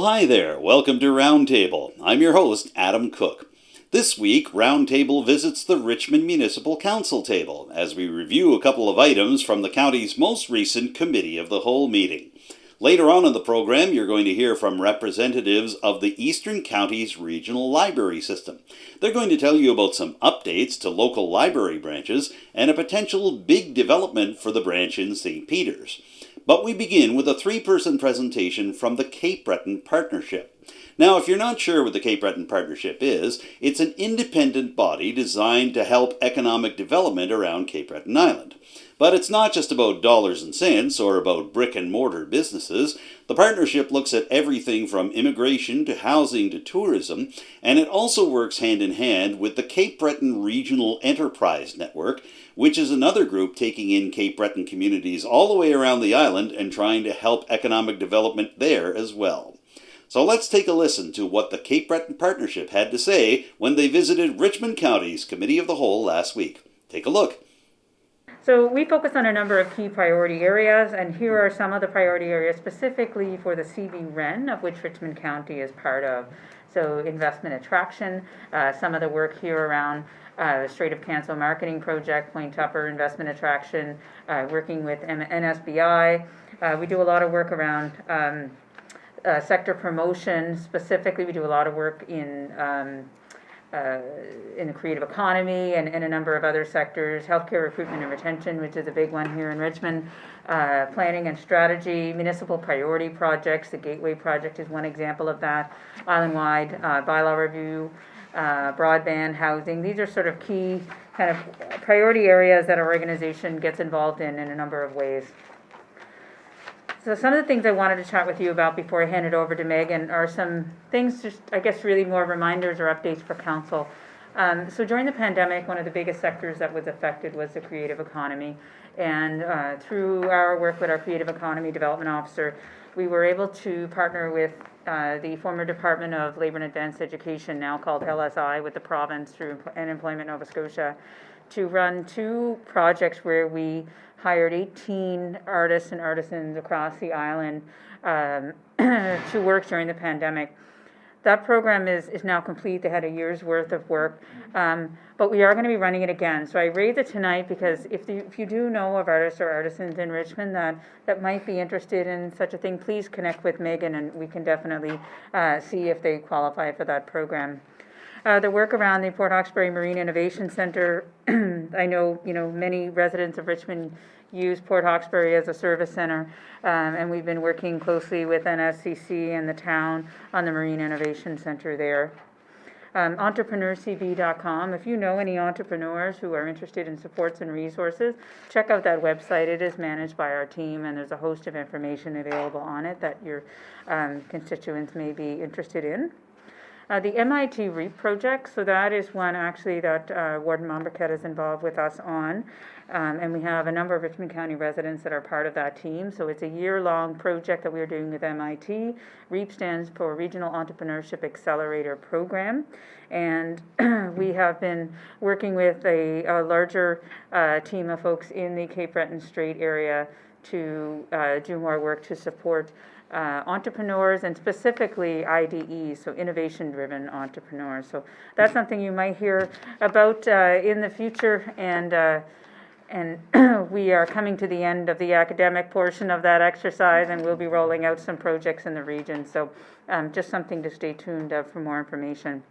Well, hi there. Welcome to Roundtable. I'm your host, Adam Cook. This week, Roundtable visits the Richmond Municipal Council table as we review a couple of items from the county's most recent Committee of the Whole meeting. Later on in the program, you're going to hear from representatives of the Eastern Counties Regional Library System. They're going to tell you about some updates to local library branches and a potential big development for the branch in St. Peters. But we begin with a three-person presentation from the Cape Breton Partnership. Now, if you're not sure what the Cape Breton Partnership is, it's an independent body designed to help economic development around Cape Breton Island. But it's not just about dollars and cents or about brick-and-mortar businesses. The partnership looks at everything from immigration to housing to tourism, and it also works hand-in-hand with the Cape Breton Regional Enterprise Network, which is another group taking in Cape Breton communities all the way around the island and trying to help economic development there as well. So let's take a listen to what the Cape Breton Partnership had to say when they visited Richmond County's Committee of the Whole last week. Take a look. So we focus on a number of key priority areas, and here are some of the priority areas specifically for the CB-REN, of which Richmond County is part of. So investment attraction, some of the work here around the Strait of Canso marketing project, Point Tupper investment attraction, working with NSBI. We do a lot of work around sector promotion. Specifically, we do a lot of work in the creative economy and a number of other sectors, healthcare recruitment and retention, which is a big one here in Richmond, planning and strategy, municipal priority projects. The Gateway project is one example of that, island-wide bylaw review, broadband, housing. These are sort of key kind of priority areas that our organization gets involved in a number of ways. So some of the things I wanted to chat with you about before I hand it over to Megan are some things, just I guess really more reminders or updates for council. So during the pandemic, one of the biggest sectors that was affected was the creative economy. And through our work with our Creative Economy Development Officer, we were able to partner with the former Department of Labour and Advanced Education, now called LSI, with the province through Employment Nova Scotia, to run two projects where we hired 18 artists and artisans across the island to work during the pandemic. That program is now complete. They had a year's worth of work, but we are going to be running it again. So I raise it tonight because if you do know of artists or artisans in Richmond that might be interested in such a thing, please connect with Megan and we can definitely see if they qualify for that program. The work around the Port Hawkesbury Marine Innovation Centre, I know many residents of Richmond use Port Hawkesbury as a service centre, and we've been working closely with NSCC and the town on the Marine Innovation Centre there. EntrepreneurCB.com. If you know any entrepreneurs who are interested in supports and resources, check out that website. It is managed by our team, and there's a host of information available on it that your constituents may be interested in. The MIT REAP project, so that is one actually that Warden Momberket is involved with us on, and we have a number of Richmond County residents that are part of that team. So it's a year-long project that we're doing with MIT. REAP stands for Regional Entrepreneurship Accelerator Program, and we have been working with a larger team of folks in the Cape Breton Strait Area to do more work to support entrepreneurs and specifically IDEs, so innovation-driven entrepreneurs. So that's something you might hear about in the future, and we are coming to the end of the academic portion of that exercise, and we'll be rolling out some projects in the region. So just something to stay tuned for more information.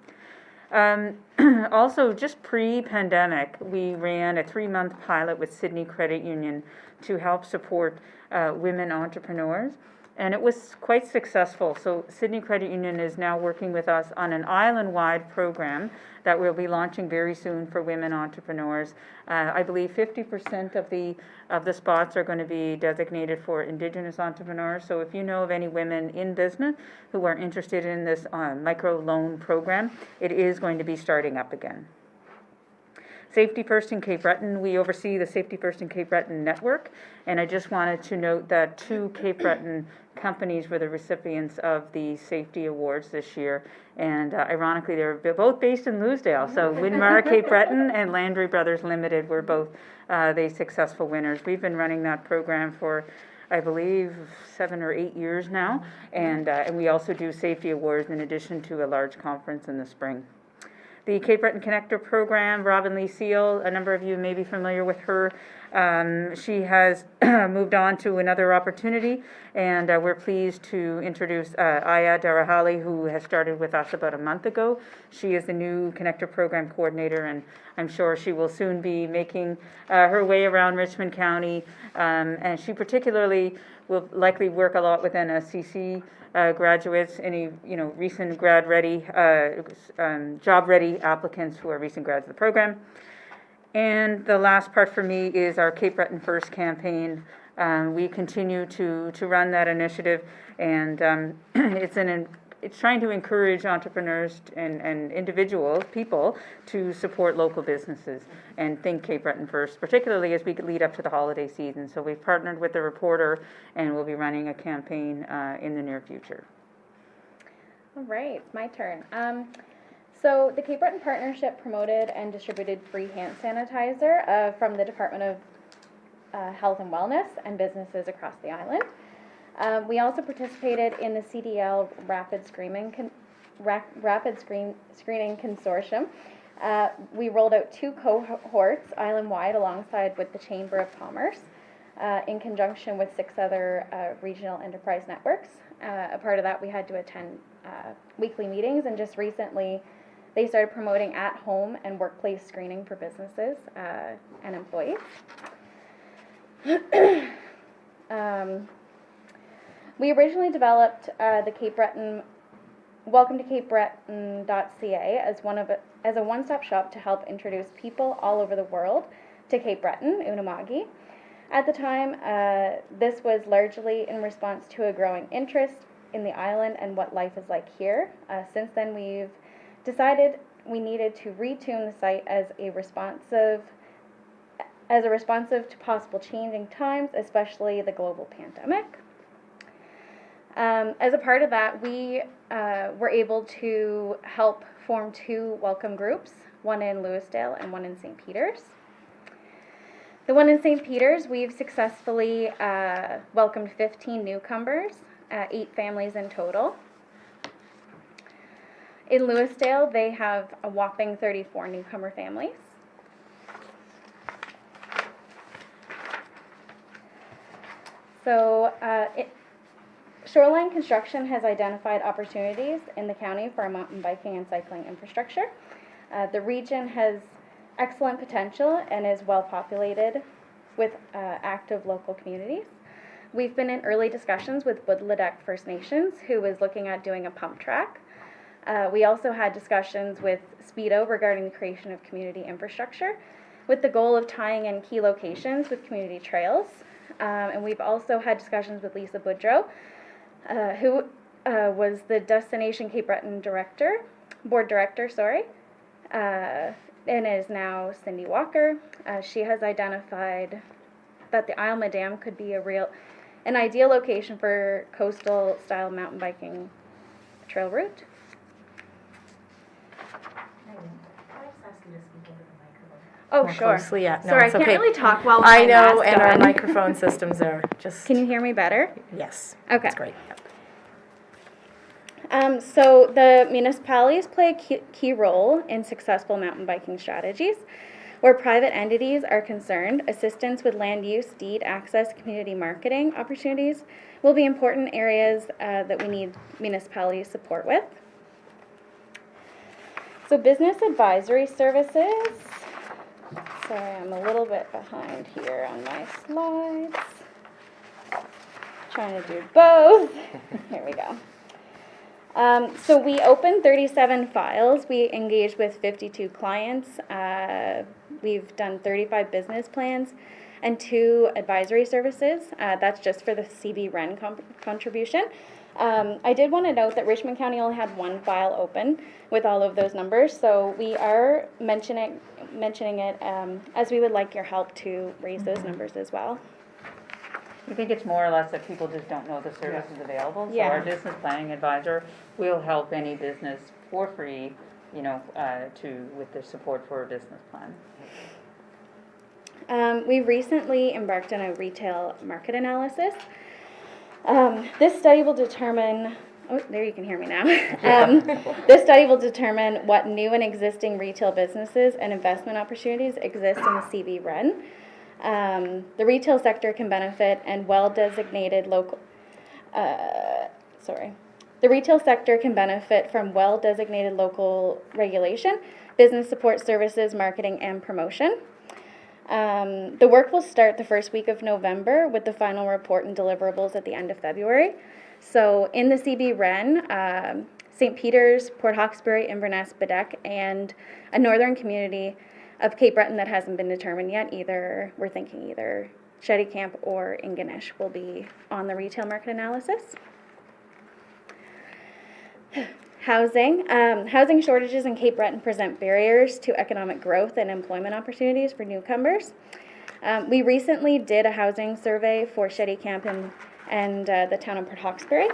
Also, just pre-pandemic, we ran a 3-month pilot with Sydney Credit Union to help support women entrepreneurs. And it was quite successful. So Sydney Credit Union is now working with us on an island-wide program that we'll be launching very soon for women entrepreneurs. I believe 50% of the spots are going to be designated for Indigenous entrepreneurs. So if you know of any women in business who are interested in this micro loan program, it is going to be starting up again. Safety First in Cape Breton, we oversee the Safety First in Cape Breton network, and I just wanted to note that 2 Cape Breton companies were the recipients of the safety awards this year, and ironically they're both based in Louisdale, so Winmar Cape Breton and Landry Brothers Limited were both the successful winners. We've been running that program for I believe, 7 or 8 years now, and we also do safety awards in addition to a large conference in the spring. The Cape Breton Connector Program, Robin Lee Seal, a number of you may be familiar with her. She has moved on to another opportunity, and we're pleased to introduce Aya Darahali, who has started with us about a month ago. She is the new Connector Program Coordinator, and I'm sure she will soon be making her way around Richmond County, and she particularly will likely work a lot with NSCC graduates, any recent grad-ready, job-ready applicants who are recent grads of the program. And the last part for me is our Cape Breton First campaign. We continue to run that initiative, and it's trying to encourage entrepreneurs and individuals, people, to support local businesses and think Cape Breton first, particularly as we lead up to the holiday season. So we've partnered with the Reporter, and we'll be running a campaign in the near future. All right, it's my turn. So the Cape Breton Partnership promoted and distributed free hand sanitizer from the Department of Health and Wellness and businesses across the island. We also participated in the CDL Rapid Screening Consortium. We rolled out 2 cohorts island-wide alongside with the Chamber of Commerce in conjunction with 6 other regional enterprise networks. A part of that, we had to attend weekly meetings, and just recently they started promoting at-home and workplace screening for businesses and employees. We originally developed the Cape Breton Welcome to CapeBreton.ca as a one-stop shop to help introduce people all over the world to Cape Breton, Unama'ki. At the time, this was largely in response to a growing interest in the island and what life is like here. Since then, we've decided we needed to retune the site as a responsive to possible changing times, especially the global pandemic. As a part of that, we were able to help form 2 welcome groups, one in Lewisdale and one in St. Peters. The one in St. Peters, we've successfully welcomed 15 newcomers, 8 families in total. In Lewisdale, they have a whopping 34 newcomer families. So, Shoreline Construction has identified opportunities in the county for mountain biking and cycling infrastructure. The region has excellent potential and is well populated with active local communities. We've been in early discussions with Woodladek First Nations, who is looking at doing a pump track. We also had discussions with Speedo regarding the creation of community infrastructure, with the goal of tying in key locations with community trails. And we've also had discussions with Lisa Boudreau, who was the Destination Cape Breton board director, and is now Cindy Walker. She has identified that the Isle Madame could be an ideal location for coastal style mountain biking trail route. Oh, more sure. Closely, yeah. No, Sorry, it's I can't okay. really talk while I my know, mask and our on. microphone systems are just. Can you hear me better? Yes. Okay. That's great. Yep. So the municipalities play a key role in successful mountain biking strategies. Where private entities are concerned, assistance with land use, deed access, community marketing opportunities will be important areas that we need municipality support with. So business advisory services. Sorry, I'm a little bit behind here on my slides. Trying to do both. Here we go. So we opened 37 files. We engaged with 52 clients. We've done 35 business plans and 2 advisory services. That's just for the CB REN contribution. I did want to note that Richmond County only had 1 file open with all of those numbers, so we are mentioning it as we would like your help to raise those numbers as well. I think it's more or less that people just don't know the services available. So Yeah. our business planning advisor will help any business for free, with the support for a business plan. We recently embarked on a retail market analysis. This study will determine, oh, there you can hear me now. This study will determine what new and existing retail businesses and investment opportunities exist in the CV REN. The retail sector can benefit and well-designated local, The retail sector can benefit from well-designated local regulation, business support services, marketing, and promotion. The work will start the first week of November with the final report and deliverables at the end of February. So in the CB REN, St. Peter's, Port Hawkesbury, Inverness, Bedeck, and a northern community of Cape Breton that hasn't been determined yet, we're thinking either Shetty Camp or Ingonish will be on the retail market analysis. Housing. Housing shortages in Cape Breton present barriers to economic growth and employment opportunities for newcomers. We recently did a housing survey for Shetty Camp and the town of Port Hawkesbury.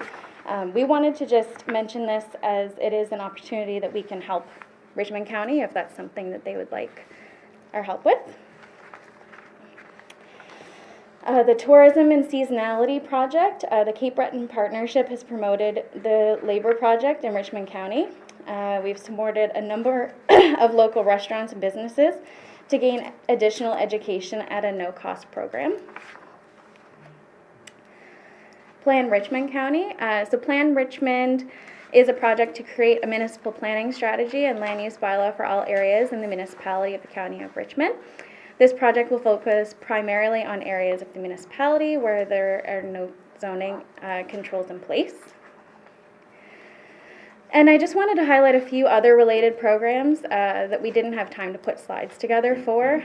We wanted to just mention this as it is an opportunity that we can help Richmond County if that's something that they would like our help with. The Tourism and Seasonality Project, the Cape Breton Partnership has promoted the Labor Project in Richmond County. We've supported a number of local restaurants and businesses to gain additional education at a no-cost program. Plan Richmond County. So Plan Richmond is a project to create a municipal planning strategy and land use bylaw for all areas in the municipality of the County of Richmond. This project will focus primarily on areas of the municipality where there are no zoning controls in place. And I just wanted to highlight a few other related programs that we didn't have time to put slides together for.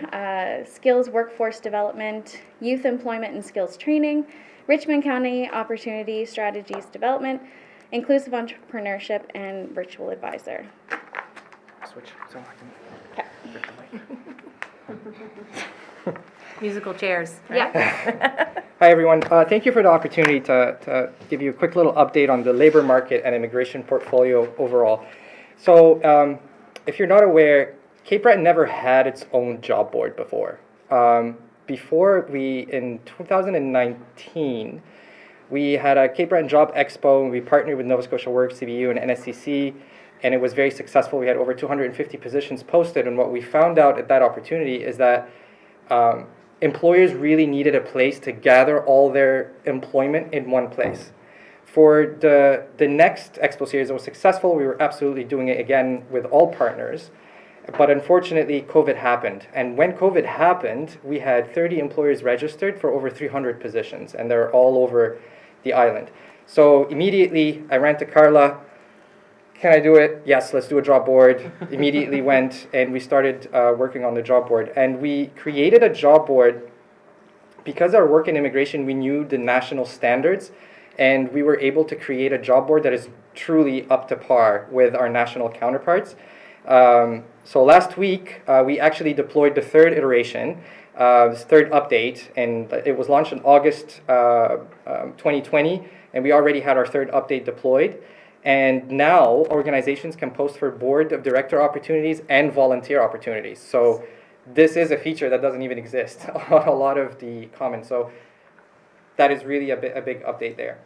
Skills Workforce Development, Youth Employment and Skills Training, Richmond County Opportunity Strategies Development, Inclusive Entrepreneurship, and Virtual Advisor. Switch so I can. Okay. Musical chairs. Right? Yeah. Hi everyone. Thank you for the opportunity to give you a quick little update on the labor market and immigration portfolio overall. So if you're not aware, Cape Breton never had its own job board before. In 2019, we had a Cape Breton Job Expo, and we partnered with Nova Scotia Work, CBU, and NSCC, and it was very successful. We had over 250 positions posted, and what we found out at that opportunity is that employers really needed a place to gather all their employment in one place. For the next Expo series that was successful, we were absolutely doing it again with all partners, but unfortunately COVID happened. And when COVID happened, we had 30 employers registered for over 300 positions, and they're all over the island. So immediately I ran to Carla. Can I do it? Yes, let's do a job board. Immediately went and we started working on the job board. And we created a job board because our work in immigration, we knew the national standards, and we were able to create a job board that is truly up to par with our national counterparts. So last week, we actually deployed the third iteration, this third update, and it was launched in August 2020, and we already had our third update deployed. And now organizations can post for board of director opportunities and volunteer opportunities. So this is a feature that doesn't even exist on a lot of the comments. So that is really a big update there.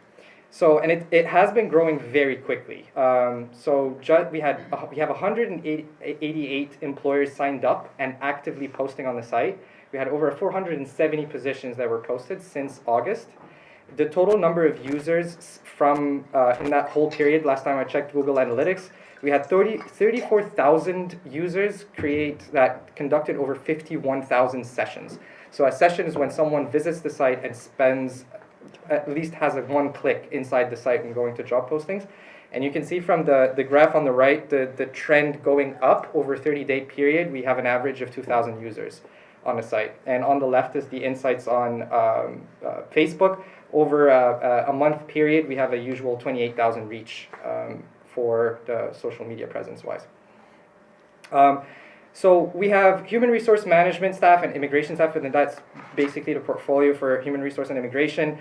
So, and it has been growing very quickly. We have 188 employers signed up and actively posting on the site. We had over 470 positions that were posted since August. The total number of users from in that whole period, last time I checked Google Analytics, we had 34,000 users that conducted over 51,000 sessions. So a session is when someone visits the site and at least has a one click inside the site when going to job postings. And you can see from the graph on the right, the trend going up over a 30-day period. We have an average of 2,000 users on the site. And on the left is the insights on Facebook. Over a month period, we have a usual 28,000 reach for the social media presence-wise. So we have human resource management staff and immigration staff, and that's basically the portfolio for human resource and immigration.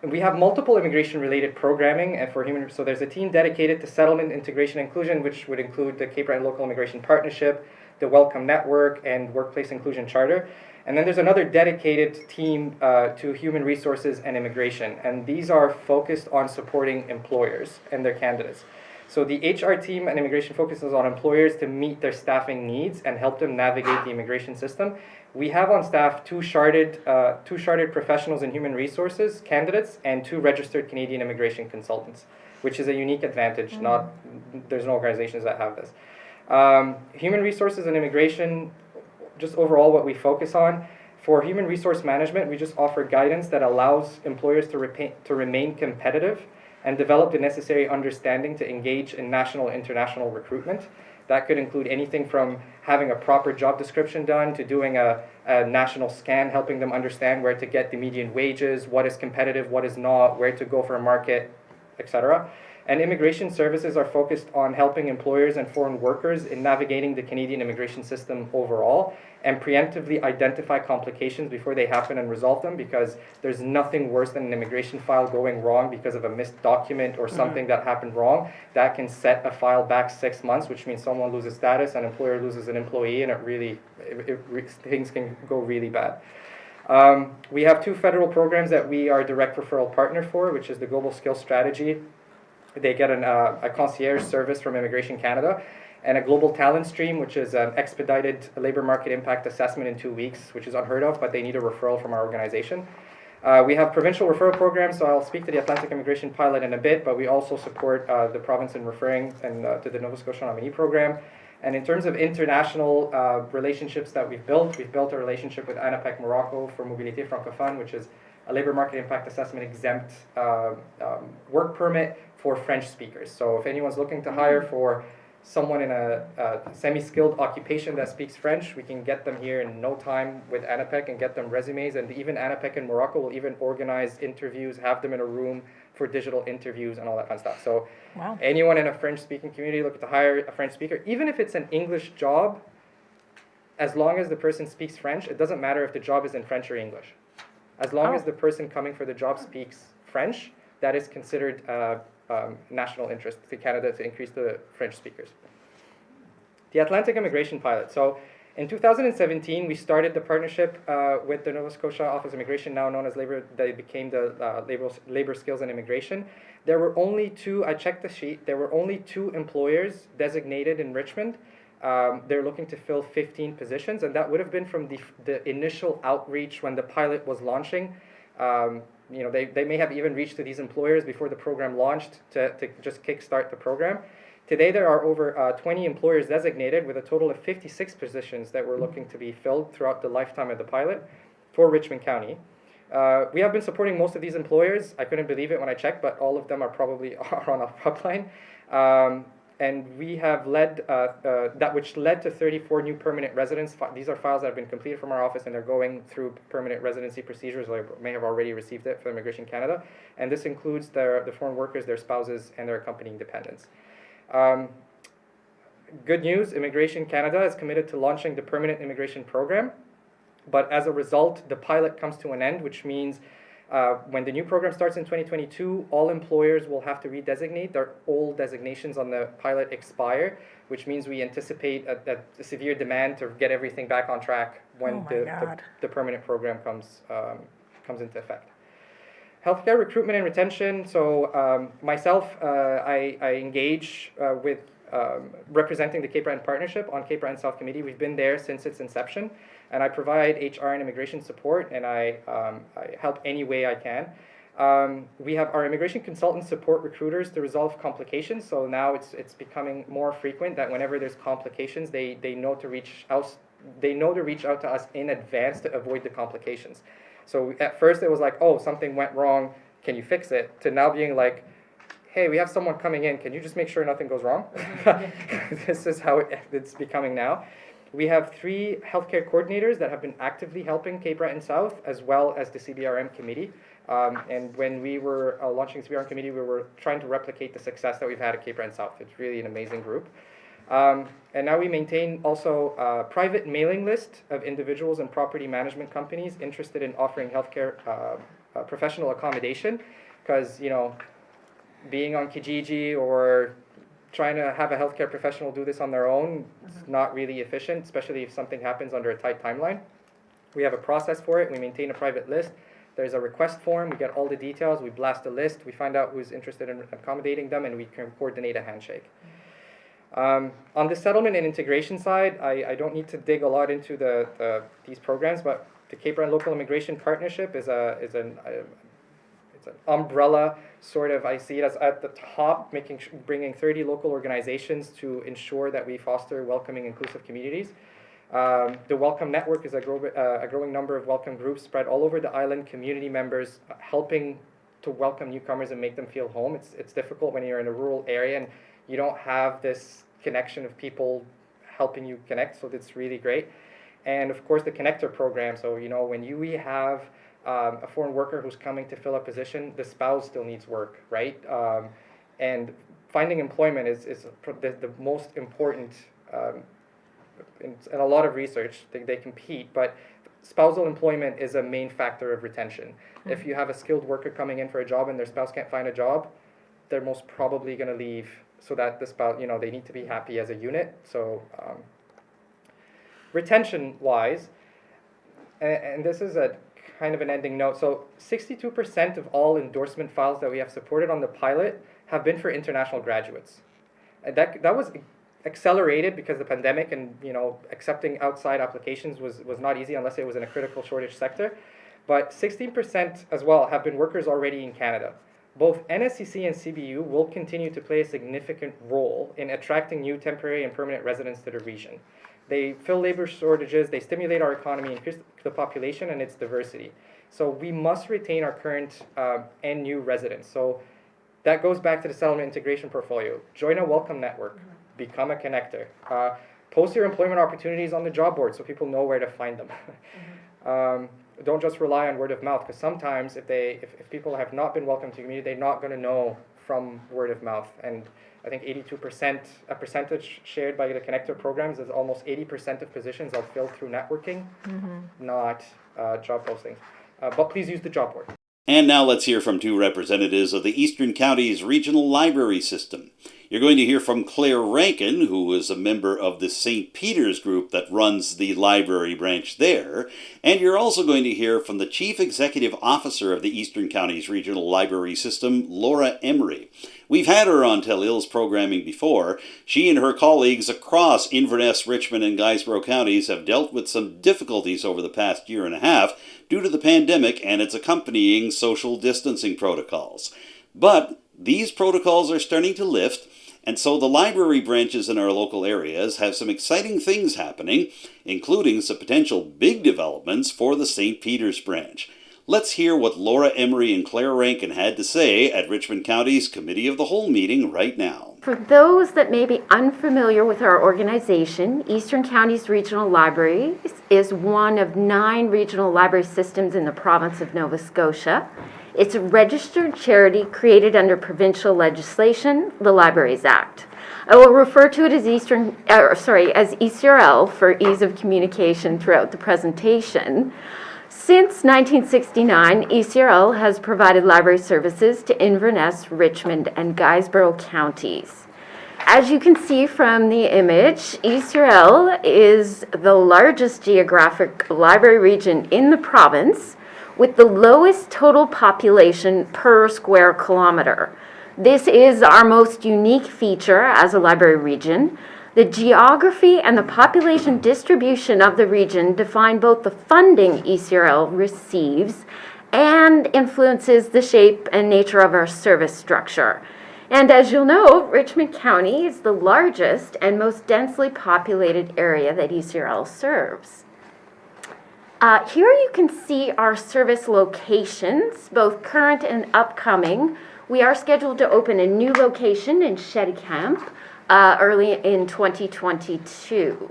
We have multiple immigration-related programming, and so there's a team dedicated to settlement, integration, inclusion, which would include the Cape Breton Local Immigration Partnership, the Welcome Network, and Workplace Inclusion Charter. And then there's another dedicated team to human resources and immigration, and these are focused on supporting employers and their candidates. So the HR team and immigration focuses on employers to meet their staffing needs and help them navigate the immigration system. We have on staff two chartered professionals in human resources candidates and 2 registered Canadian immigration consultants, which is a unique advantage. There's no organizations that have this. Human resources and immigration, just overall what we focus on. For human resource management, we just offer guidance that allows employers to remain competitive and develop the necessary understanding to engage in national and international recruitment. That could include anything from having a proper job description done to doing a national scan, helping them understand where to get the median wages, what is competitive, what is not, where to go for a market, etc. And immigration services are focused on helping employers and foreign workers in navigating the Canadian immigration system overall and preemptively identify complications before they happen and resolve them, because there's nothing worse than an immigration file going wrong because of a missed document or something that happened wrong. That can set a file back 6 months, which means someone loses status, an employer loses an employee, and things can go really bad. We have 2 federal programs that we are a direct referral partner for, which is the Global Skills Strategy. They get a concierge service from Immigration Canada, and a Global Talent Stream, which is an expedited labor market impact assessment in 2 weeks, which is unheard of, but they need a referral from our organization. We have provincial referral programs, so I'll speak to the Atlantic Immigration Pilot in a bit, but we also support the province in referring and to the Nova Scotia nominee program. And in terms of international relationships that we've built a relationship with ANAPEC Morocco for Mobilité Francophone, which is a labor market impact assessment exempt work permit for French speakers. So if anyone's looking to hire for someone in a semi-skilled occupation that speaks French, we can get them here in no time with ANAPEC and get them resumes. And even ANAPEC in Morocco will even organize interviews, have them in a room for digital interviews and all that fun stuff. So anyone in a French-speaking community looking to hire a French speaker, even if it's an English job, as long as the person speaks French, it doesn't matter if the job is in French or English. As long as the person coming for the job speaks French, that is considered national interest to Canada to increase the French speakers. The Atlantic Immigration Pilot. So in 2017, we started the partnership with the Nova Scotia Office of Immigration, now known as Labor. They became the Labor Skills and Immigration. There were only 2, I checked the sheet, there were only 2 employers designated in Richmond. They're looking to fill 15 positions, and that would have been from the initial outreach when the pilot was launching. They may have even reached to these employers before the program launched to just kickstart the program. Today, there are over 20 employers designated with a total of 56 positions that were looking to be filled throughout the lifetime of the pilot for Richmond County. We have been supporting most of these employers. I couldn't believe it when I checked, but all of them are probably on our upline. And we have led that, which led to 34 new permanent residents. These are files that have been completed from our office, and they're going through permanent residency procedures, or may have already received it for Immigration Canada. And this includes the foreign workers, their spouses, and their accompanying dependents. Good news, Immigration Canada is committed to launching the permanent immigration program. But as a result, the pilot comes to an end, which means when the new program starts in 2022, all employers will have to redesignate. Their old designations on the pilot expire, which means we anticipate a severe demand to get everything back on track when the permanent program comes into effect. Healthcare recruitment and retention. So myself, I engage with representing the Cape Breton Partnership on Cape Breton South Committee. We've been there since its inception, and I provide HR and immigration support, and I help any way I can. We have our immigration consultants support recruiters to resolve complications. So now it's becoming more frequent that whenever there's complications, they know to reach out. They know to reach out to us in advance to avoid the complications. So at first it was like, oh, something went wrong, can you fix it? To now being like, hey, we have someone coming in, can you just make sure nothing goes wrong? This is how it's becoming now. We have 3 healthcare coordinators that have been actively helping Cape Breton South, as well as the CBRM committee. And when we were launching the CBRM committee, we were trying to replicate the success that we've had at Cape Breton South. It's really an amazing group. And now we maintain also a private mailing list of individuals and property management companies interested in offering healthcare professional accommodation, because, being on Kijiji or trying to have a healthcare professional do this on their own is not really efficient, especially if something happens under a tight timeline. We have a process for it. We maintain a private list. There's a request form. We get all the details. We blast the list. We find out who's interested in accommodating them, and we can coordinate a handshake. On the settlement and integration side, I don't need to dig a lot into these programs, but the Cape Breton Local Immigration Partnership is an umbrella sort of. I see it as at the top, bringing 30 local organizations to ensure that we foster welcoming, inclusive communities. The Welcome Network is a growing number of welcome groups spread all over the island, community members helping to welcome newcomers and make them feel home. It's difficult when you're in a rural area and you don't have this connection of people helping you connect, so that's really great. And of course the connector program, so when we have a foreign worker who's coming to fill a position, the spouse still needs work, right? And finding employment is the most important. In a lot of research, they compete, but spousal employment is a main factor of retention. Mm-hmm. If you have a skilled worker coming in for a job and their spouse can't find a job, they're most probably going to leave, so that the spouse, they need to be happy as a unit. So retention-wise, and this is a kind of an ending note, so 62% of all endorsement files that we have supported on the pilot have been for international graduates. And that was accelerated because of the pandemic, and accepting outside applications was not easy unless it was in a critical shortage sector. But 16% as well have been workers already in Canada. Both NSCC and CBU will continue to play a significant role in attracting new temporary and permanent residents to the region. They fill labor shortages, they stimulate our economy, increase the population and its diversity. So we must retain our current and new residents. So that goes back to the settlement integration portfolio. Join a welcome network, become a connector. Post your employment opportunities on the job board so people know where to find them. Don't just rely on word of mouth, because sometimes if people have not been welcomed to the community, they're not going to know from word of mouth. And I think 82%, a percentage shared by the connector programs, is almost 80% of positions are filled through networking, not job postings. But please use the job board. And now let's hear from two representatives of the Eastern Counties Regional Library System. You're going to hear from Clair Rankin, who is a member of the St. Peter's group that runs the library branch there. And you're also going to hear from the Chief Executive Officer of the Eastern Counties Regional Library System, Laura Emery. We've had her on Telile's programming before. She and her colleagues across Inverness, Richmond, and Guysborough counties have dealt with some difficulties over the past year and a half due to the pandemic and its accompanying social distancing protocols. But these protocols are starting to lift, and so the library branches in our local areas have some exciting things happening, including some potential big developments for the St. Peter's branch. Let's hear what Laura Emery and Clair Rankin had to say at Richmond County's Committee of the Whole meeting right now. For those that may be unfamiliar with our organization, Eastern Counties Regional Library is one of 9 regional library systems in the province of Nova Scotia. It's a registered charity created under provincial legislation, the Libraries Act. I will refer to it as ECRL for ease of communication throughout the presentation. Since 1969, ECRL has provided library services to Inverness, Richmond, and Guysborough counties. As you can see from the image, ECRL is the largest geographic library region in the province, with the lowest total population per square kilometer. This is our most unique feature as a library region. The geography and the population distribution of the region define both the funding ECRL receives and influences the shape and nature of our service structure. And as you'll know, Richmond County is the largest and most densely populated area that ECRL serves. Here you can see our service locations, both current and upcoming. We are scheduled to open a new location in Shettycamp early in 2022.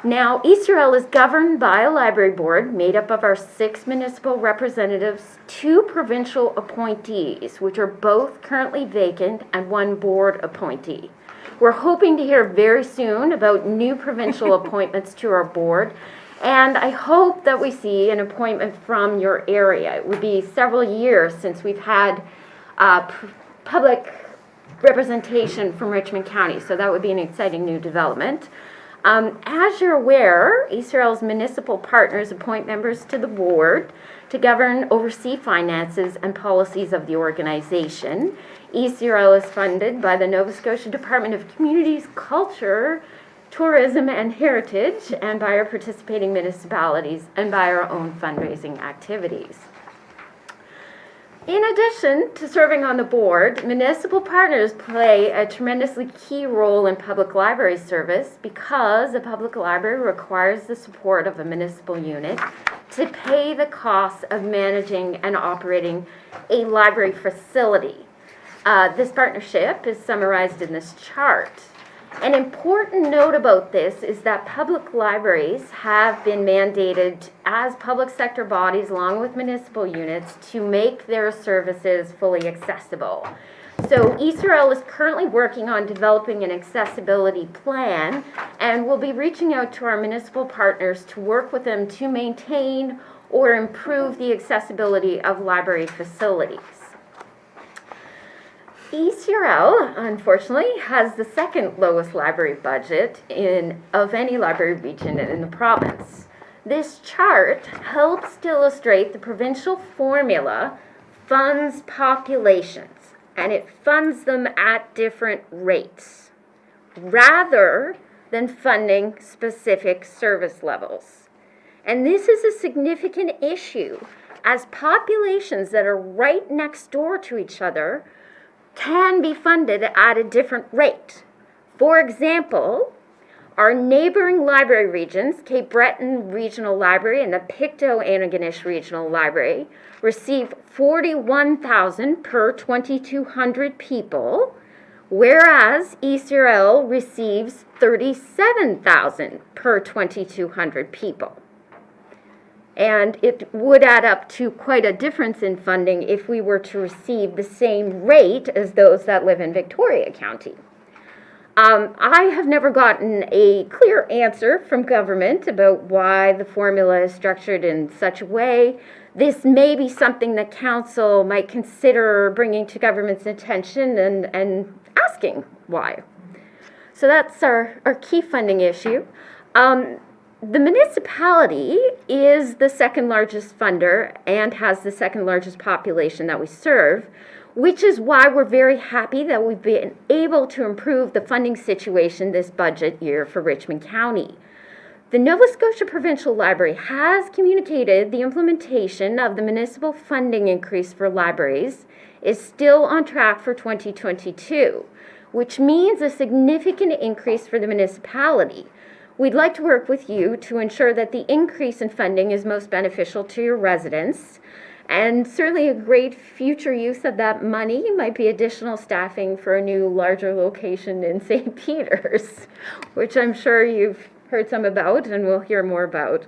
Now, ECRL is governed by a library board made up of our 6 municipal representatives, 2 provincial appointees, which are both currently vacant, and 1 board appointee. We're hoping to hear very soon about new provincial appointments to our board, and I hope that we see an appointment from your area. It would be several years since we've had public representation from Richmond County, so that would be an exciting new development. As you're aware, ECRL's municipal partners appoint members to the board to govern, oversee finances and policies of the organization. ECRL is funded by the Nova Scotia Department of Communities, Culture, Tourism and Heritage, and by our participating municipalities and by our own fundraising activities. In addition to serving on the board, municipal partners play a tremendously key role in public library service because a public library requires the support of a municipal unit to pay the costs of managing and operating a library facility. This partnership is summarized in this chart. An important note about this is that public libraries have been mandated as public sector bodies along with municipal units to make their services fully accessible. So ECRL is currently working on developing an accessibility plan and will be reaching out to our municipal partners to work with them to maintain or improve the accessibility of library facilities. ECRL, unfortunately, has the second lowest library budget of any library region in the province. This chart helps to illustrate the provincial formula funds populations, and it funds them at different rates, rather than funding specific service levels. And this is a significant issue, as populations that are right next door to each other can be funded at a different rate. For example, our neighboring library regions, Cape Breton Regional Library and the Pictou-Antigonish Regional Library, receive $41,000 per 2,200 people, whereas ECRL receives $37,000 per 2,200 people. And it would add up to quite a difference in funding if we were to receive the same rate as those that live in Victoria County. I have never gotten a clear answer from government about why the formula is structured in such a way. This may be something that council might consider bringing to government's attention and asking why. So that's our key funding issue. The municipality is the second largest funder and has the second largest population that we serve, which is why we're very happy that we've been able to improve the funding situation this budget year for Richmond County. The Nova Scotia Provincial Library has communicated the implementation of the municipal funding increase for libraries is still on track for 2022, which means a significant increase for the municipality. We'd like to work with you to ensure that the increase in funding is most beneficial to your residents. And certainly a great future use of that money might be additional staffing for a new, larger location in St. Peter's, which I'm sure you've heard some about and we'll hear more about.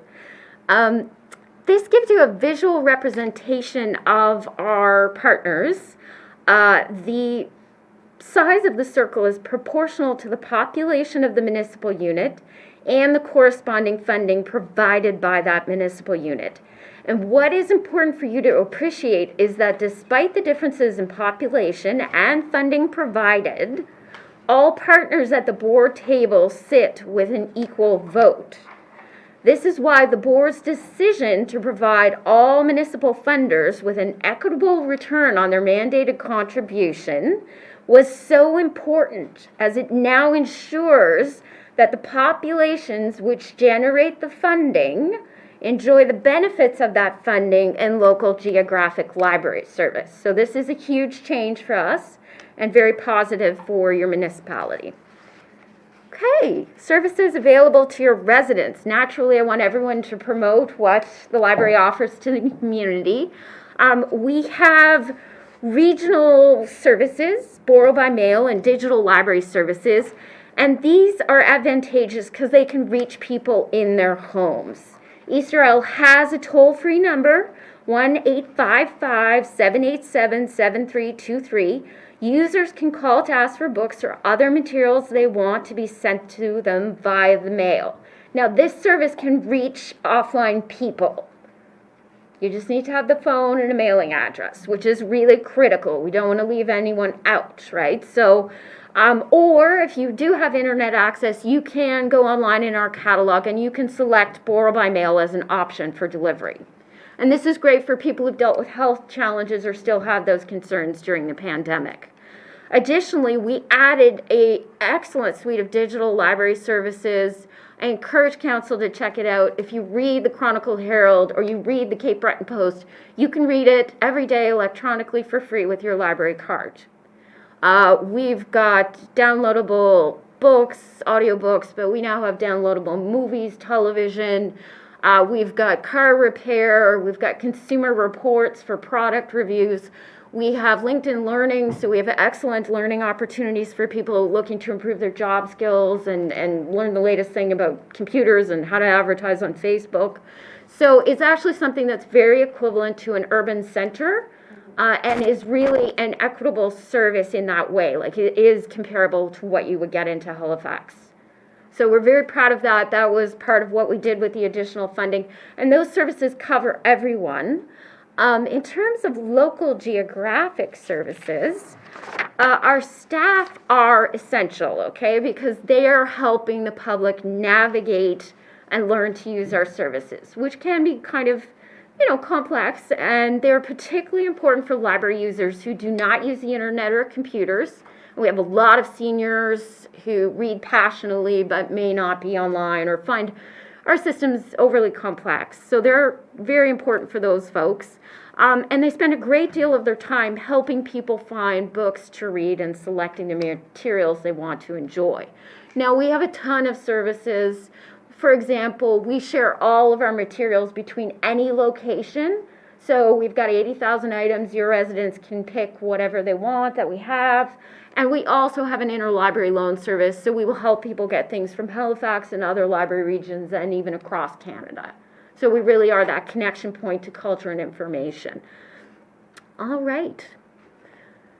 This gives you a visual representation of our partners. The size of the circle is proportional to the population of the municipal unit and the corresponding funding provided by that municipal unit. And what is important for you to appreciate is that despite the differences in population and funding provided, all partners at the board table sit with an equal vote. This is why the board's decision to provide all municipal funders with an equitable return on their mandated contribution was so important, as it now ensures that the populations which generate the funding enjoy the benefits of that funding in local geographic library service. So this is a huge change for us and very positive for your municipality. Okay, services available to your residents. Naturally, I want everyone to promote what the library offers to the community. We have regional services, borrow by mail, and digital library services. And these are advantageous because they can reach people in their homes. ECRL has a toll-free number, 1-855-787-7323. Users can call to ask for books or other materials they want to be sent to them via the mail. Now, this service can reach offline people. You just need to have the phone and a mailing address, which is really critical. We don't want to leave anyone out, right? So Or if you do have internet access, you can go online in our catalog and you can select borrow by mail as an option for delivery. And this is great for people who've dealt with health challenges or still have those concerns during the pandemic. Additionally, we added an excellent suite of digital library services. I encourage council to check it out. If you read the Chronicle Herald or you read the Cape Breton Post, you can read it every day electronically for free with your library card. We've got downloadable books, audiobooks, but we now have downloadable movies, television. We've got car repair. We've got consumer reports for product reviews. We have LinkedIn Learning, so we have excellent learning opportunities for people looking to improve their job skills and learn the latest thing about computers and how to advertise on Facebook. So it's actually something that's very equivalent to an urban center and is really an equitable service in that way. Like it is comparable to what you would get into Halifax. So we're very proud of that. That was part of what we did with the additional funding. And those services cover everyone. In terms of local geographic services, our staff are essential, okay, because they are helping the public navigate and learn to use our services, which can be kind of, complex, and they're particularly important for library users who do not use the internet or computers. We have a lot of seniors who read passionately but may not be online or find our systems overly complex. So they're very important for those folks. And they spend a great deal of their time helping people find books to read and selecting the materials they want to enjoy. Now, we have a ton of services. For example, we share all of our materials between any location. So we've got 80,000 items. Your residents can pick whatever they want that we have. And we also have an interlibrary loan service, so we will help people get things from Halifax and other library regions and even across Canada. So we really are that connection point to culture and information. All right.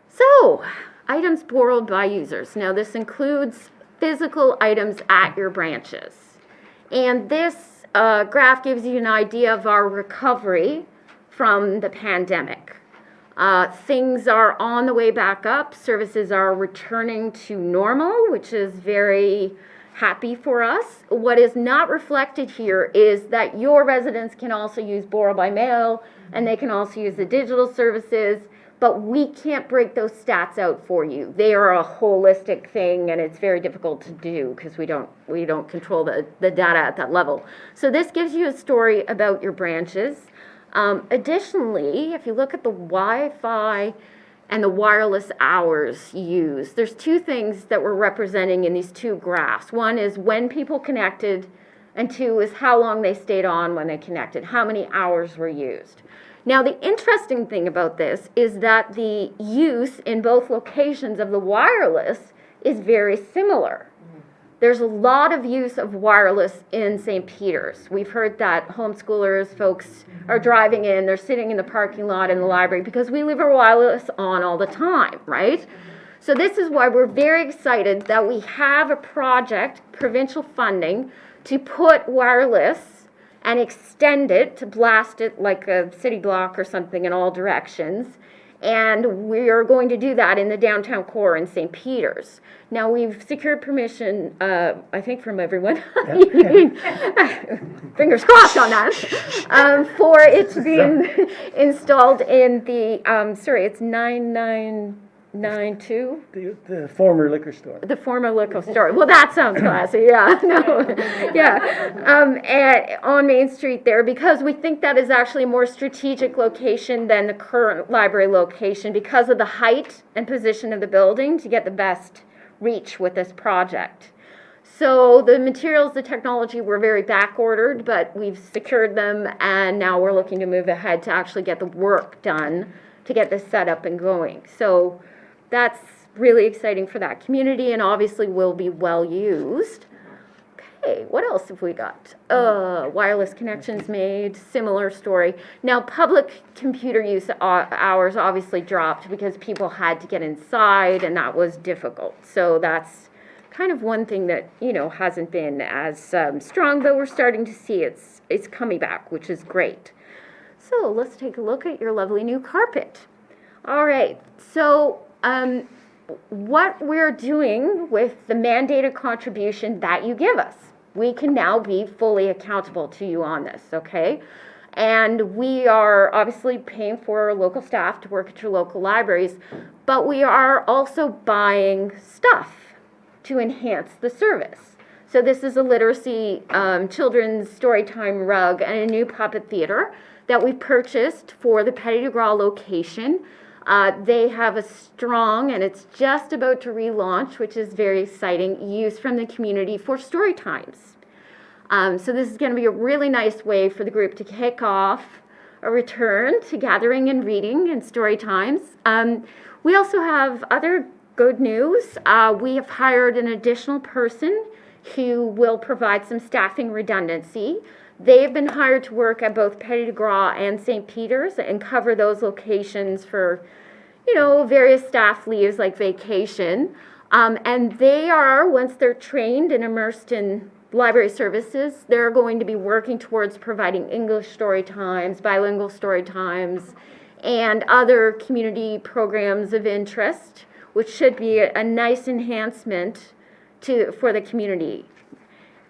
So, items borrowed by users. Now, this includes physical items at your branches. And this graph gives you an idea of our recovery from the pandemic. Things are on the way back up. Services are returning to normal, which is very happy for us. What is not reflected here is that your residents can also use borrow by mail, and they can also use the digital services, but we can't break those stats out for you. They are a holistic thing, and it's very difficult to do because we don't control the data at that level. So this gives you a story about your branches. Additionally, if you look at the Wi-Fi and the wireless hours used, there's two things that we're representing in these two graphs. One is when people connected, and two is how long they stayed on when they connected, how many hours were used. Now, the interesting thing about this is that the use in both locations of the wireless is very similar. There's a lot of use of wireless in St. Peter's. We've heard that homeschoolers, folks are driving in, they're sitting in the parking lot in the library because we leave our wireless on all the time, right? So this is why we're very excited that we have a project, provincial funding, to put wireless and extend it, to blast it like a city block or something in all directions. And we are going to do that in the downtown core in St. Peter's. Now, we've secured permission, I think from everyone, fingers crossed on that, for it to be installed in the, it's 9992? The former liquor store. The former liquor store. Well, that sounds classy, yeah. No, yeah. On Main Street there, because we think that is actually a more strategic location than the current library location because of the height and position of the building to get the best reach with this project. So the materials, the technology, were very back ordered, but we've secured them, and now we're looking to move ahead to actually get the work done to get this set up and going. So that's really exciting for that community, and obviously will be well used. Okay, what else have we got? Wireless connections made, similar story. Now, public computer use hours obviously dropped because people had to get inside, and that was difficult. So that's kind of one thing that, hasn't been as strong, but we're starting to see it's coming back, which is great. So let's take a look at your lovely new carpet. All right, so what we're doing with the mandated contribution that you give us. We can now be fully accountable to you on this, okay? And we are obviously paying for local staff to work at your local libraries, but we are also buying stuff to enhance the service. So this is a literacy children's storytime rug and a new puppet theater that we purchased for the Petit de Gras location. They have a strong, and it's just about to relaunch, which is very exciting, use from the community for story times. So this is going to be a really nice way for the group to kick off a return to gathering and reading and story times. We also have other good news. We have hired an additional person who will provide some staffing redundancy. They've been hired to work at both Petit de Gras and St. Peter's and cover those locations for, various staff leaves like vacation. And they are, once they're trained and immersed in library services, they're going to be working towards providing English story times, bilingual story times, and other community programs of interest, which should be a nice enhancement for the community.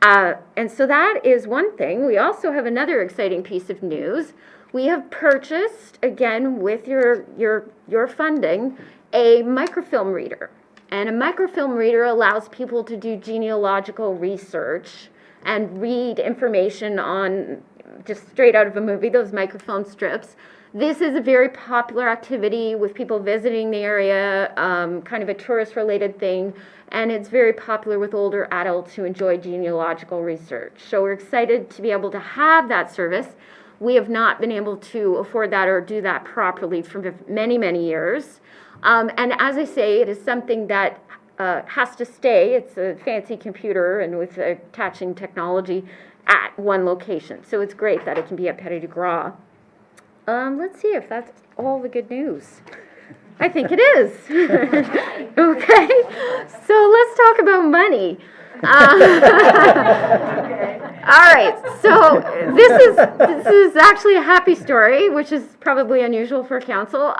And so that is one thing. We also have another exciting piece of news. We have purchased, again, with your funding, a microfilm reader. And a microfilm reader allows people to do genealogical research and read information on, just straight out of a movie, those microfilm strips. This is a very popular activity with people visiting the area, kind of a tourist-related thing, and it's very popular with older adults who enjoy genealogical research. So we're excited to be able to have that service. We have not been able to afford that or do that properly for many, many years. And as I say, it is something that has to stay. It's a fancy computer and with attaching technology at one location. So it's great that it can be at Petit de Gras. Let's see if that's all the good news. I think it is. Okay, so let's talk about money. All right, so this is actually a happy story, which is probably unusual for council.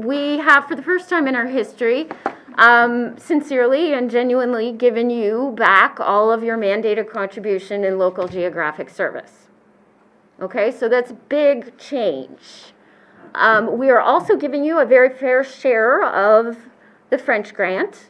We have, for the first time in our history, sincerely and genuinely given you back all of your mandated contribution in local geographic service. Okay, so that's a big change. We are also giving you a very fair share of the French grant,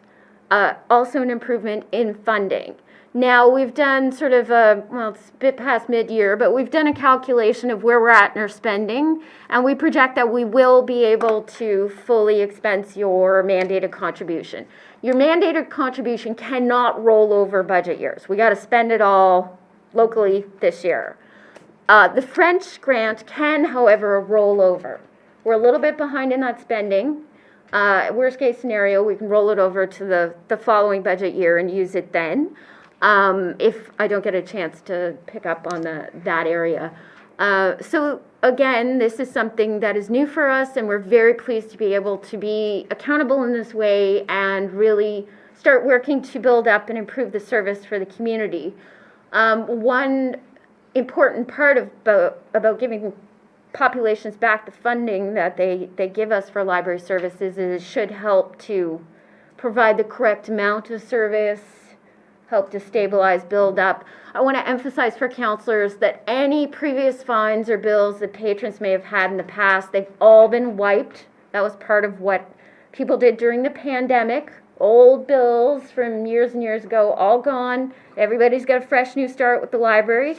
also an improvement in funding. Now, we've done sort of it's a bit past mid-year, but we've done a calculation of where we're at in our spending, and we project that we will be able to fully expense your mandated contribution. Your mandated contribution cannot roll over budget years. We got to spend it all locally this year. The French grant can, however, roll over. We're a little bit behind in that spending. Worst case scenario, we can roll it over to the following budget year and use it then, if I don't get a chance to pick up on that area. So again, this is something that is new for us, and we're very pleased to be able to be accountable in this way and really start working to build up and improve the service for the community. One important part about giving populations back the funding that they give us for library services is it should help to provide the correct amount of service, help to stabilize, build up. I want to emphasize for councillors that any previous fines or bills that patrons may have had in the past, they've all been wiped. That was part of what people did during the pandemic. Old bills from years and years ago, all gone. Everybody's got a fresh new start with the library.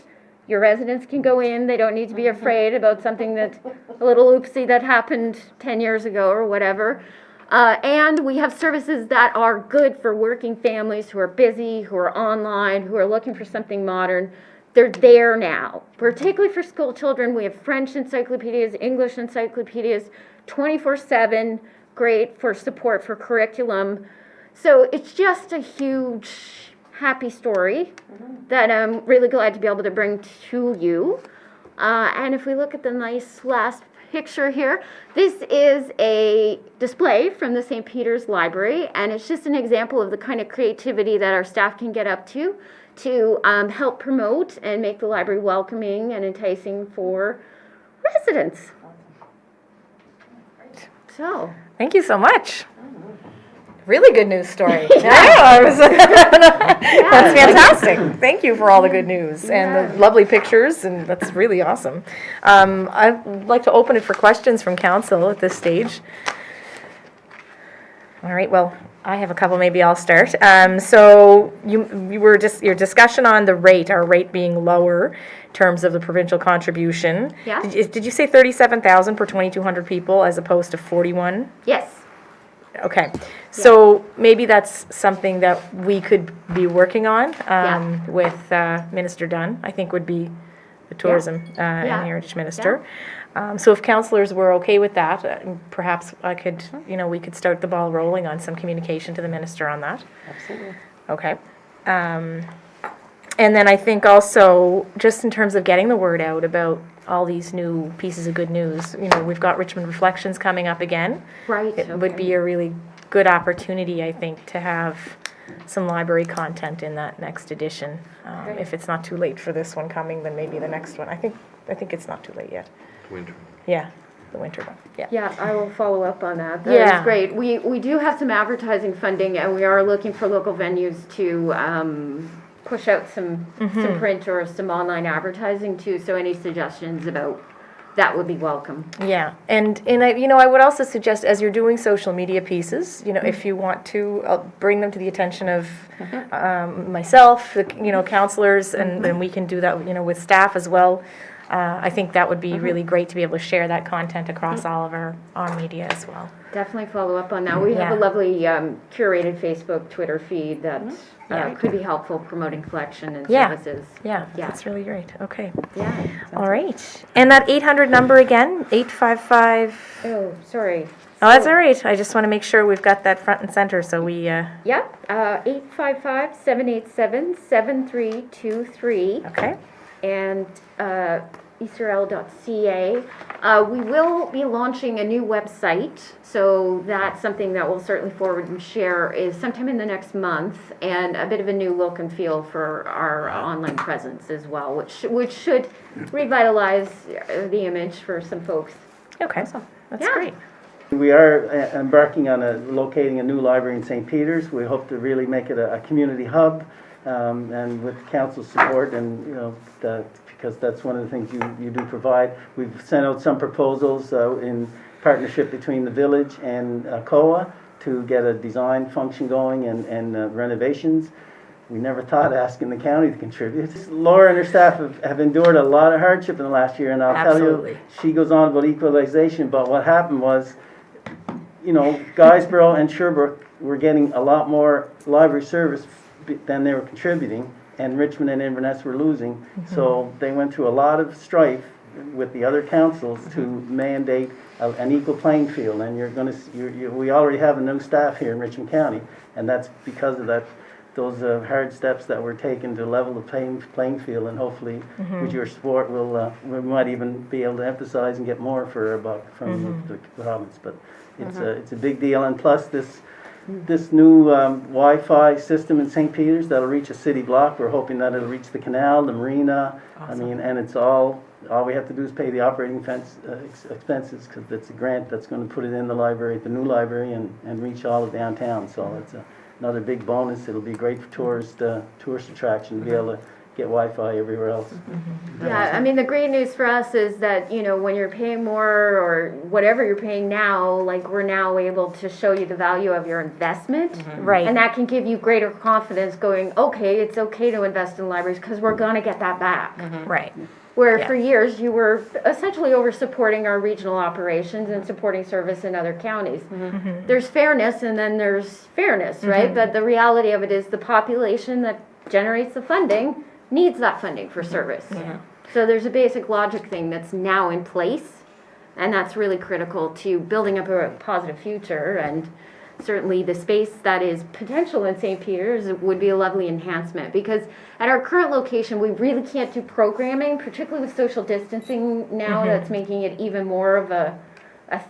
Your residents can go in. They don't need to be afraid about something a little oopsie that happened 10 years ago or whatever. And we have services that are good for working families who are busy, who are online, who are looking for something modern. They're there now. Particularly for school children, we have French encyclopedias, English encyclopedias, 24/7, great for support for curriculum. So it's just a huge happy story that I'm really glad to be able to bring to you. And if we look at the nice last picture here, this is a display from the St. Peter's Library, and it's just an example of the kind of creativity that our staff can get up to help promote and make the library welcoming and enticing for residents. So, Thank you so much. really good news story. That's fantastic. Thank you for all the good news and the lovely pictures, and that's really awesome. I'd like to open it for questions from council at this stage. All right, well, I have a couple, maybe I'll start. So you were just, your discussion on the rate, our rate being lower in terms of the provincial contribution. Yeah. Did you say 37,000 per 2,200 people as opposed to 41? Yes. Okay, so maybe that's something that we could be working on with Minister Dunn, I think would be the Tourism and Heritage Minister. So if councillors were okay with that, perhaps I could, we could start the ball rolling on some communication to the minister on that. Absolutely. Okay. And then I think also, just in terms of getting the word out about all these new pieces of good news, we've got Richmond Reflections coming up again. Right. It would be a really good opportunity, I think, to have some library content in that next edition. If it's not too late for this one coming, then maybe the next one. I think it's not too late yet. Winter. Yeah, the winter one. Yeah. Yeah, I will follow up on that. That is great. We do have some advertising funding, and we are looking for local venues to push out some print or some online advertising too. So any suggestions about that would be welcome. Yeah, and I would also suggest, as you're doing social media pieces, if you want to bring them to the attention of myself, councillors, and we can do that, with staff as well. I think that would be really great to be able to share that content across all of our media as well. Definitely follow up on that. We have a lovely curated Facebook, Twitter feed that could be helpful promoting collection and services. Yeah, that's really great. Okay. Yeah. All right. And that 800 number again, 855. Oh, sorry. Oh, that's all right. I just want to make sure we've got that front and center, so we... 855-787-7323. Okay. And easterl.ca. We will be launching a new website, so that's something that we'll certainly forward and share is sometime in the next month, and a bit of a new look and feel for our online presence as well, which should revitalize the image for some folks. Okay, that's great. We are embarking on locating a new library in St. Peter's. We hope to really make it a community hub, and with council support, and because that's one of the things you do provide. We've sent out some proposals in partnership between the village and COA to get a design function going and renovations. We never thought asking the county to contribute. Laura and her staff have endured a lot of hardship in the last year, and I'll tell you, she goes on about equalization, but what happened was, Guysborough and Sherbrooke were getting a lot more library service than they were contributing, and Richmond and Inverness were losing. So they went through a lot of strife with the other councils to mandate an equal playing field. And we already have a new staff here in Richmond County, and that's because of those hard steps that were taken to level the playing field. And hopefully, with your support, we might even be able to emphasize and get more for a buck from the province. But it's a big deal, and plus this new Wi-Fi system in St. Peter's that'll reach a city block. We're hoping that it'll reach the canal, the marina. Awesome. And it's all we have to do is pay the operating expenses, because it's a grant that's going to put it in the library, the new library, and reach all of downtown. So it's another big bonus. It'll be great for tourist attraction to be able to get Wi-Fi everywhere else. Yeah, I mean, the great news for us is that, when you're paying more or whatever you're paying now, like, we're now able to show you the value of your investment. Right. And that can give you greater confidence going, okay, it's okay to invest in libraries because we're going to get that back. Right. Where for years you were essentially over supporting our regional operations and supporting service in other counties. There's fairness and then there's fairness, right? But the reality of it is the population that generates the funding needs that funding for service. So there's a basic logic thing that's now in place, and that's really critical to building up a positive future. And certainly the space that is potential in St. Peter's would be a lovely enhancement, because at our current location we really can't do programming, particularly with social distancing now. That's making it even more of a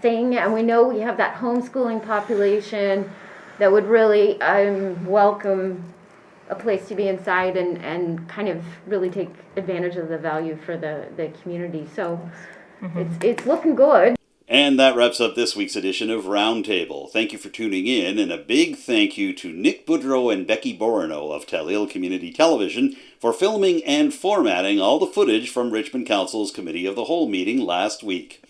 thing, and we know we have that homeschooling population that would really welcome a place to be inside and kind of really take advantage of the value for the community. So it's looking good. And that wraps up this week's edition of Roundtable. Thank you for tuning in, and a big thank you to Nick Boudreau and Becky Bourinot of Telile Community Television for filming and formatting all the footage from Richmond Council's Committee of the Whole meeting last week.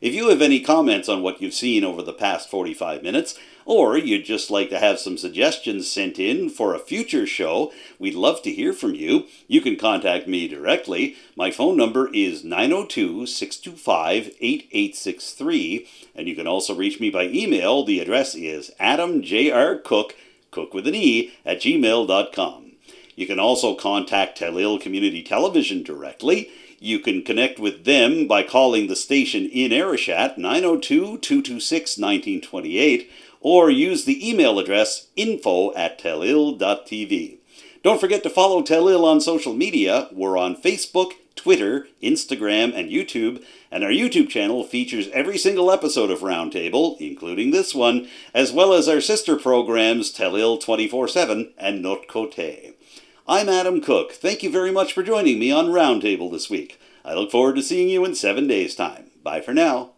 If you have any comments on what you've seen over the past 45 minutes, or you'd just like to have some suggestions sent in for a future show, we'd love to hear from you. You can contact me directly. My phone number is 902-625-8863, and you can also reach me by email. The address is adamjrcook, cook with an E, @gmail.com. You can also contact Telile Community Television directly. You can connect with them by calling the station in Arishat, 902-226-1928, or use the email address info@telile.tv. Don't forget to follow Telile on social media. We're on Facebook, Twitter, Instagram, and YouTube, and our YouTube channel features every single episode of Roundtable, including this one, as well as our sister programs Telile 24/7 and Notre Côté. I'm Adam Cook. Thank you very much for joining me on Roundtable this week. I look forward to seeing you in 7 days' time. Bye for now.